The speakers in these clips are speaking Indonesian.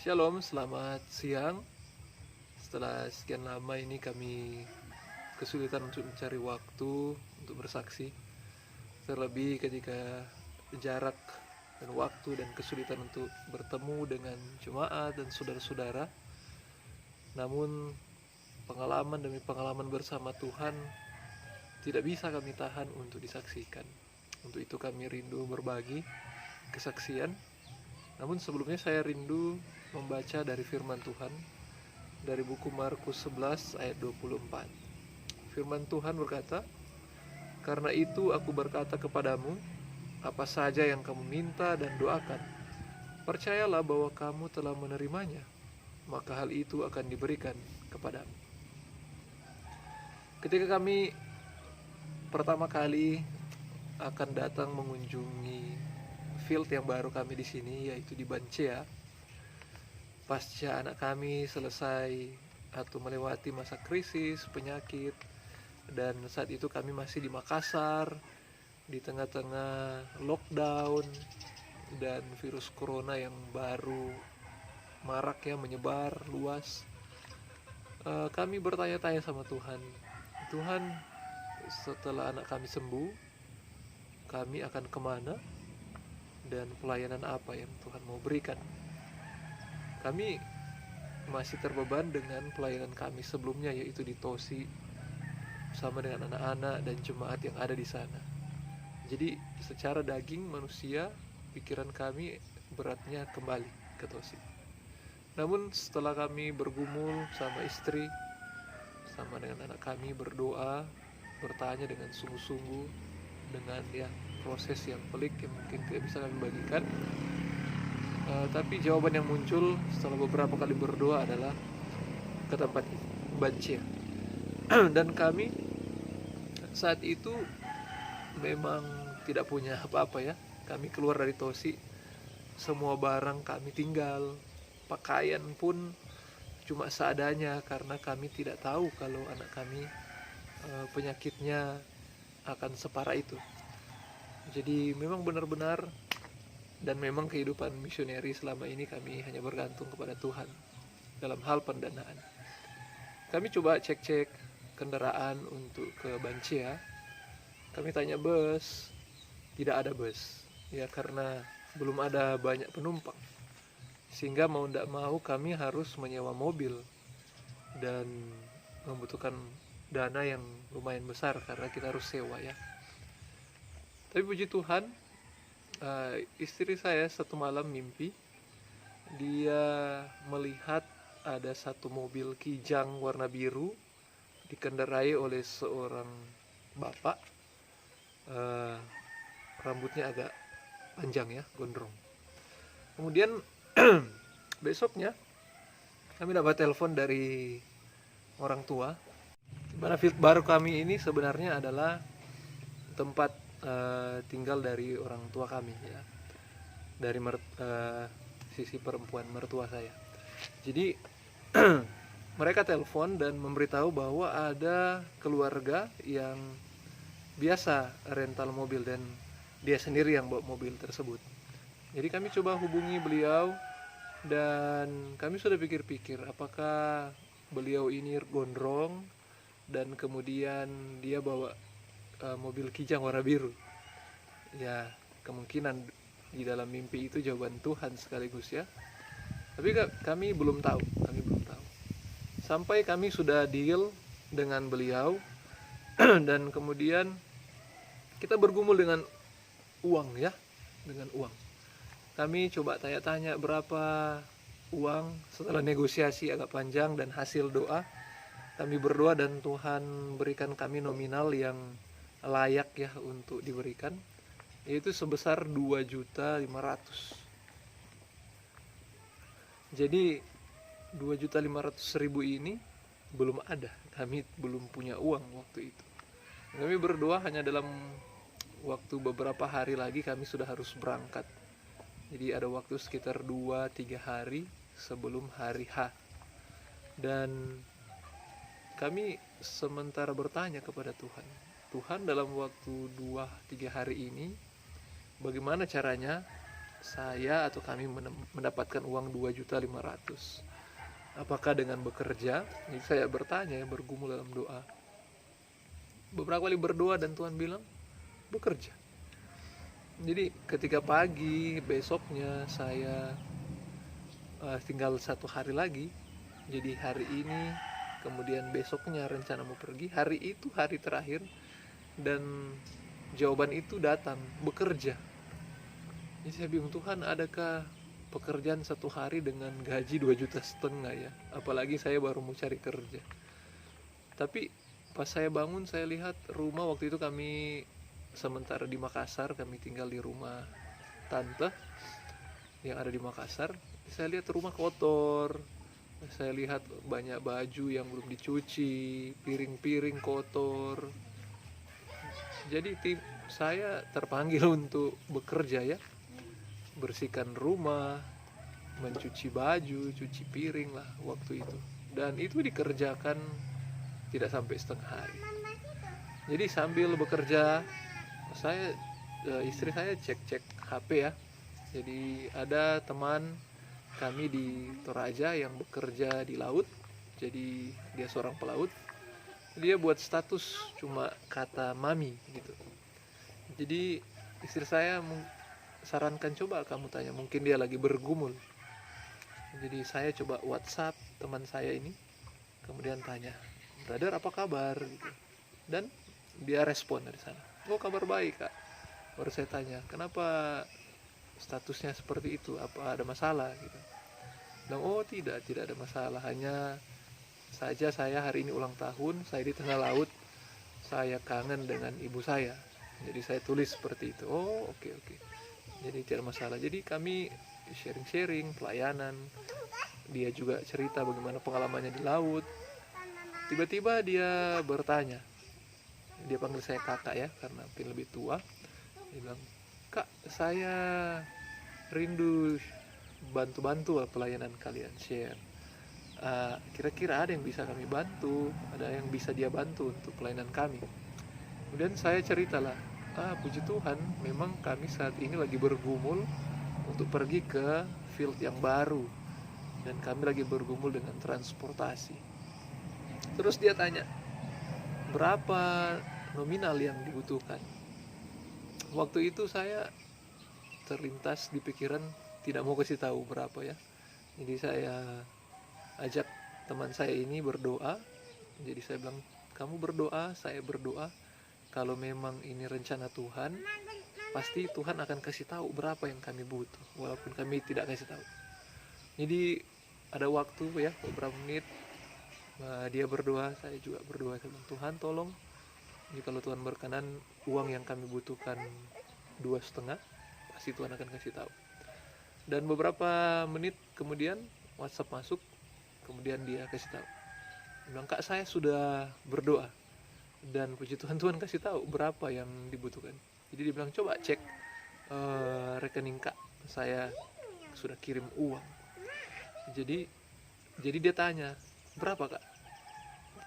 Shalom, selamat siang. Setelah sekian lama ini kami kesulitan untuk mencari waktu untuk bersaksi. Terlebih ketika jarak dan waktu dan kesulitan untuk bertemu dengan jemaat dan saudara-saudara. Namun pengalaman demi pengalaman bersama Tuhan tidak bisa kami tahan untuk disaksikan. Untuk itu kami rindu berbagi kesaksian. Namun sebelumnya saya rindu membaca dari firman Tuhan dari buku Markus 11 ayat 24. Firman Tuhan berkata, "Karena itu aku berkata kepadamu, apa saja yang kamu minta dan doakan, percayalah bahwa kamu telah menerimanya, maka hal itu akan diberikan kepadamu." Ketika kami pertama kali akan datang mengunjungi field yang baru kami di sini, yaitu di Bancea, pasca anak kami selesai atau melewati masa krisis penyakit, dan saat itu kami masih di Makassar di tengah-tengah lockdown dan virus corona yang baru marak ya, menyebar luas. Kami bertanya-tanya sama Tuhan, Tuhan, setelah anak kami sembuh, kami akan kemana dan pelayanan apa yang Tuhan mau berikan. Kami masih terbeban dengan pelayanan kami sebelumnya, yaitu di Tosi bersama dengan anak-anak dan jemaat yang ada di sana. Jadi secara daging manusia, pikiran kami beratnya kembali ke Tosi. Namun setelah kami bergumul sama istri, sama dengan anak kami, berdoa, bertanya dengan sungguh-sungguh, dengan proses yang pelik yang mungkin tidak bisa kami bagikan, tapi jawaban yang muncul setelah beberapa kali berdoa adalah ke tempat Bancea. Dan kami saat itu memang tidak punya apa-apa ya. Kami keluar dari Tosi, semua barang kami tinggal, pakaian pun cuma seadanya, karena kami tidak tahu kalau anak kami penyakitnya akan separah itu. Jadi memang benar-benar, dan memang kehidupan misioneri selama ini kami hanya bergantung kepada Tuhan dalam hal pendanaan. Kami coba cek-cek kendaraan untuk ke Bancea. Kami tanya bus, tidak ada bus ya, karena belum ada banyak penumpang, sehingga mau tidak mau kami harus menyewa mobil dan membutuhkan dana yang lumayan besar karena kita harus sewa ya. Tapi puji Tuhan, istri saya satu malam mimpi, dia melihat ada satu mobil Kijang warna biru dikendarai oleh seorang bapak, rambutnya agak panjang ya, gondrong. Kemudian besoknya kami dapat telepon dari orang tua, di mana field baru kami ini sebenarnya adalah tempat tinggal dari orang tua kami ya, dari sisi perempuan mertua saya. Jadi mereka telepon dan memberitahu bahwa ada keluarga yang biasa rental mobil dan dia sendiri yang bawa mobil tersebut. Jadi kami coba hubungi beliau dan kami sudah pikir-pikir apakah beliau ini gondrong dan kemudian dia bawa mobil Kijang warna biru. Ya, kemungkinan di dalam mimpi itu jawaban Tuhan sekaligus ya. Tapi kami belum tahu. Sampai kami sudah deal dengan beliau dan kemudian kita bergumul dengan uang ya, dengan uang. Kami coba tanya-tanya berapa uang. Setelah negosiasi agak panjang dan hasil doa, kami berdoa dan Tuhan berikan kami nominal yang layak ya untuk diberikan, yaitu sebesar 2.500.000. Jadi 2.500.000 ini belum ada, kami belum punya uang waktu itu. Kami berdoa hanya dalam waktu beberapa hari lagi kami sudah harus berangkat. Jadi ada waktu sekitar 2-3 hari sebelum hari H. Dan kami sementara bertanya kepada Tuhan, Tuhan dalam waktu 2-3 hari ini bagaimana caranya saya atau kami mendapatkan uang 2.500.000. Apakah dengan bekerja? Jadi saya bertanya, bergumul dalam doa. Beberapa kali berdoa dan Tuhan bilang bekerja. Jadi ketika pagi besoknya saya tinggal 1 hari lagi. Jadi hari ini, kemudian besoknya rencana mau pergi. Hari itu hari terakhir dan jawaban itu datang, bekerja. Jadi saya bingung, Tuhan, adakah pekerjaan 1 hari dengan gaji 2,5 juta ya? Apalagi saya baru mau cari kerja. Tapi pas saya bangun, saya lihat rumah. Waktu itu kami sementara di Makassar, kami tinggal di rumah tante yang ada di Makassar. Saya lihat rumah kotor, saya lihat banyak baju yang belum dicuci, piring-piring kotor. Jadi saya terpanggil untuk bekerja ya, bersihkan rumah, mencuci baju, cuci piring lah waktu itu. Dan itu dikerjakan tidak sampai setengah hari. Jadi sambil bekerja, istri saya cek-cek HP ya. Jadi ada teman kami di Toraja yang bekerja di laut. Jadi dia seorang pelaut. Dia buat status cuma kata mami gitu. Jadi istri saya sarankan, coba kamu tanya, mungkin dia lagi bergumul. Jadi saya coba WhatsApp teman saya ini, kemudian tanya, brother apa kabar gitu. Dan dia respon dari sana, oh kabar baik kak. Baru saya tanya, kenapa statusnya seperti itu, apa ada masalah gitu. Dan oh tidak ada masalah, hanya saja saya hari ini ulang tahun, saya di tengah laut, saya kangen dengan ibu saya. Jadi saya tulis seperti itu. Oh oke. Jadi tidak masalah. Jadi kami sharing pelayanan. Dia juga cerita bagaimana pengalamannya di laut. Tiba-tiba dia bertanya, dia panggil saya kakak ya, karena mungkin lebih tua. Dia bilang, kak, saya rindu bantu-bantu pelayanan kalian, share. Kira-kira ada yang bisa kami bantu, ada yang bisa dia bantu untuk pelayanan kami. Kemudian saya ceritalah, puji Tuhan, memang kami saat ini lagi bergumul untuk pergi ke field yang baru, dan kami lagi bergumul dengan transportasi. Terus dia tanya, berapa nominal yang dibutuhkan? Waktu itu saya terlintas di pikiran tidak mau kasih tahu berapa ya. Jadi saya ajak teman saya ini berdoa. Jadi saya bilang, kamu berdoa, saya berdoa. Kalau memang ini rencana Tuhan, pasti Tuhan akan kasih tahu berapa yang kami butuh, walaupun kami tidak kasih tahu. Jadi ada waktu ya, beberapa menit, dia berdoa, saya juga berdoa. Saya bilang, Tuhan tolong, jadi kalau Tuhan berkenan uang yang kami butuhkan 2,5, pasti Tuhan akan kasih tahu. Dan beberapa menit kemudian WhatsApp masuk, kemudian dia kasih tahu, dia bilang, kak, saya sudah berdoa dan puji Tuhan, Tuhan kasih tahu berapa yang dibutuhkan. Jadi dia bilang, coba cek rekening kak, saya sudah kirim uang. Jadi dia tanya, berapa kak?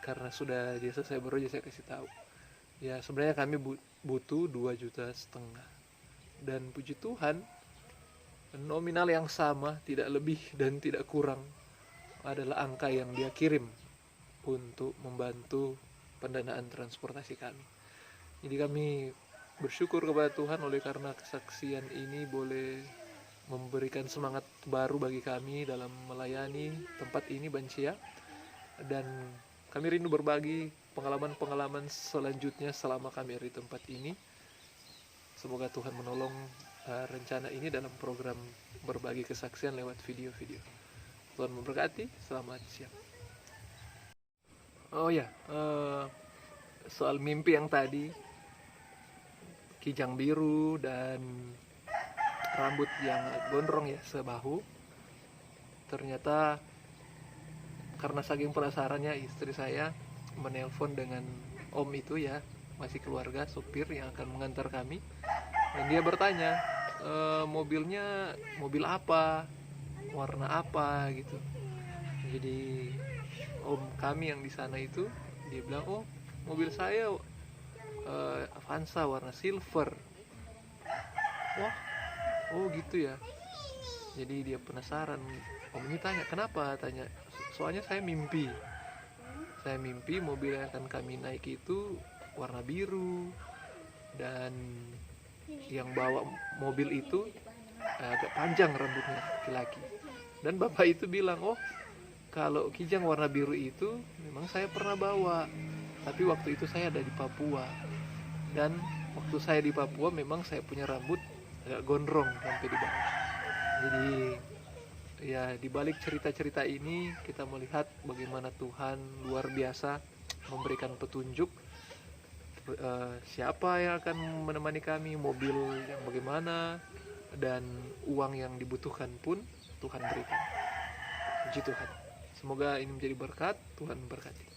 Karena sudah dia selesai berdoa, saya kasih tahu, ya sebenarnya kami butuh 2,5 juta. Dan puji Tuhan, nominal yang sama, tidak lebih dan tidak kurang, adalah angka yang dia kirim untuk membantu pendanaan transportasi kami. Jadi kami bersyukur kepada Tuhan oleh karena kesaksian ini boleh memberikan semangat baru bagi kami dalam melayani tempat ini, Bancia. Dan kami rindu berbagi pengalaman-pengalaman selanjutnya selama kami ada di tempat ini. Semoga Tuhan menolong rencana ini dalam program berbagi kesaksian lewat video-video. Tuhan memberkati, selamat siang. Oh ya, soal mimpi yang tadi, kijang biru dan rambut yang gondrong ya, sebahu. Ternyata karena saking penasarannya, istri saya menelpon dengan om itu ya, masih keluarga, sopir yang akan mengantar kami. Dan dia bertanya, mobilnya mobil apa, warna apa gitu. Jadi om kami yang di sana itu, dia bilang, oh mobil saya Avanza warna silver. Wah, Oh gitu ya. Jadi dia penasaran. Om ini tanya, kenapa? Tanya. Soalnya saya mimpi mobil yang akan kami naik itu warna biru, dan yang bawa mobil itu agak panjang rambutnya, laki-laki. Dan bapak itu bilang, oh kalau kijang warna biru itu memang saya pernah bawa, tapi waktu itu saya ada di Papua. Dan waktu saya di Papua memang saya punya rambut agak gondrong sampai di bawah. Jadi ya, di balik cerita-cerita ini kita melihat bagaimana Tuhan luar biasa memberikan petunjuk, siapa yang akan menemani kami, mobil yang bagaimana, dan uang yang dibutuhkan pun Tuhan berikan. Puji Tuhan. Semoga ini menjadi berkat. Tuhan berkati.